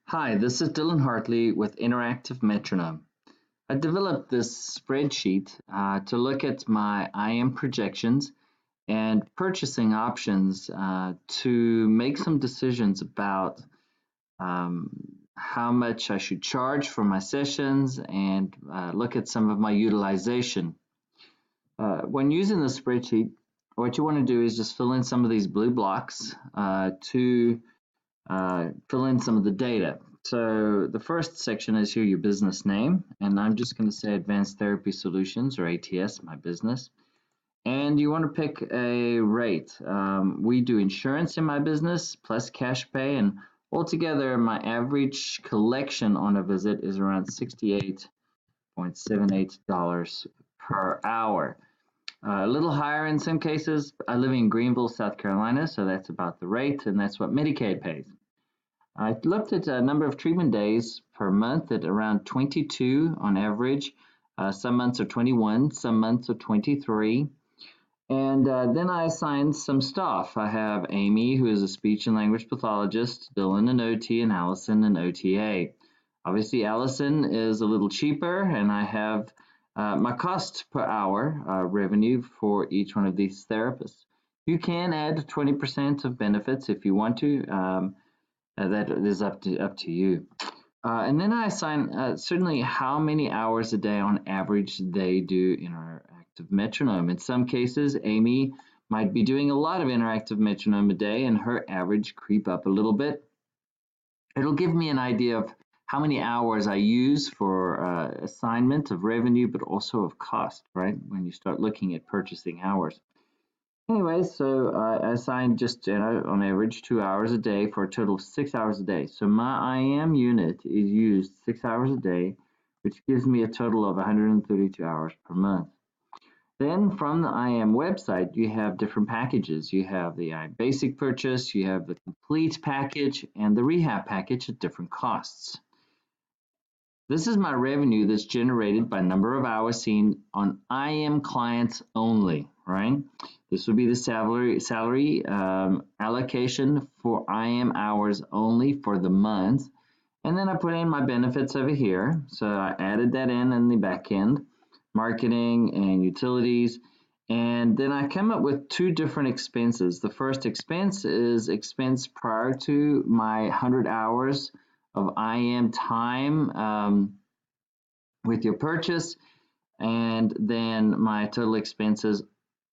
Hi, this is Dylan Hartley with Interactive Metronome. I developed this spreadsheet to look at my IM projections and purchasing options to make some decisions about um, how much I should charge for my sessions and look at some of my utilization. When using the spreadsheet, what you want to do is just fill in some of these blue blocks to fill in some of the data. So the first section is here, your business name, and I'm just going to say Advanced Therapy Solutions, or ATS, my business. And you want to pick a rate. We do insurance in my business plus cash pay, and altogether my average collection on a visit is around $68.78 per hour. A little higher in some cases. I live in Greenville, South Carolina, so that's about the rate, and that's what Medicaid pays. I looked at a number of treatment days per month at around 22 on average. Some months are 21, some months are 23. And then I assigned some staff. I have Amy, who is a speech and language pathologist, Dylan, an OT, and Allison, an OTA. Obviously, Allison is a little cheaper, and I have my cost per hour revenue for each one of these therapists. You can add 20% of benefits if you want to. That is up to you. And then I assign certainly how many hours a day on average they do interactive metronome. In some cases, Amy might be doing a lot of interactive metronome a day and her average creep up a little bit. It'll give me an idea of how many hours I use for assignment of revenue, but also of cost, right? When you start looking at purchasing hours. Anyway, so I assigned just on average 2 hours a day for a total of 6 hours a day. So my IM unit is used 6 hours a day, which gives me a total of 132 hours per month. Then from the IM website, you have different packages. You have the IM basic purchase, you have the complete package, and the rehab package at different costs. This is my revenue that's generated by number of hours seen on IM clients only, right? This would be the salary allocation for IM hours only for the month. And then I put in my benefits over here. So I added that in the back end, marketing and utilities. And then I come up with two different expenses. The first expense is expense prior to my 100 hours of IM time with your purchase, and then my total expenses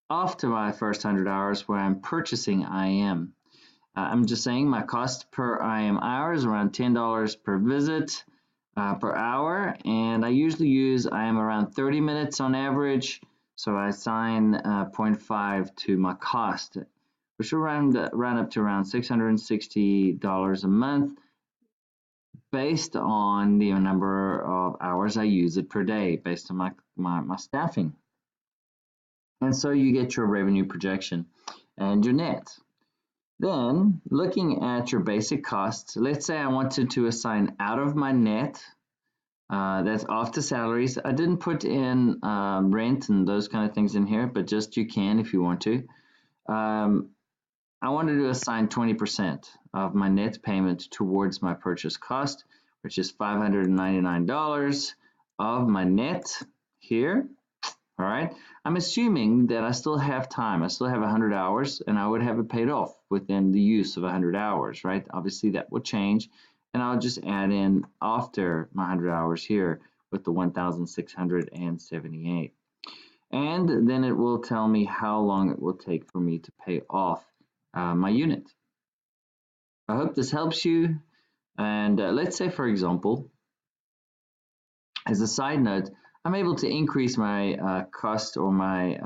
after my first 100 hours where I'm purchasing IM. I'm just saying my cost per IM hour is around $10 per visit per hour, and I usually use IM around 30 minutes on average, so I assign 0.5 to my cost, which will round up to around $660 a month, based on the number of hours I use it per day, based on my staffing. And so you get your revenue projection and your net. Then, looking at your basic costs, let's say I wanted to assign out of my net, that's after salaries. I didn't put in rent and those kind of things in here, but just you can if you want to. I wanted to assign 20% of my net payment towards my purchase cost, which is $599 of my net here. All right. I'm assuming that I still have time. I still have 100 hours, and I would have it paid off within the use of 100 hours, right? Obviously, that will change, and I'll just add in after my 100 hours here with the 1,678. And then it will tell me how long it will take for me to pay off my unit. I hope this helps you. And let's say, for example, as a side note, I'm able to increase my cost or my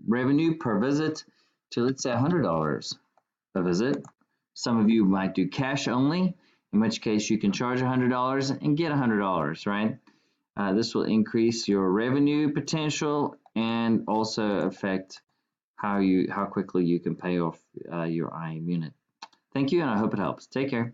revenue per visit to, let's say, $100 a visit. Some of you might do cash only, in which case you can charge $100 and get $100, right? This will increase your revenue potential and also affect how quickly you can pay off your IM unit. Thank you, and I hope it helps. Take care.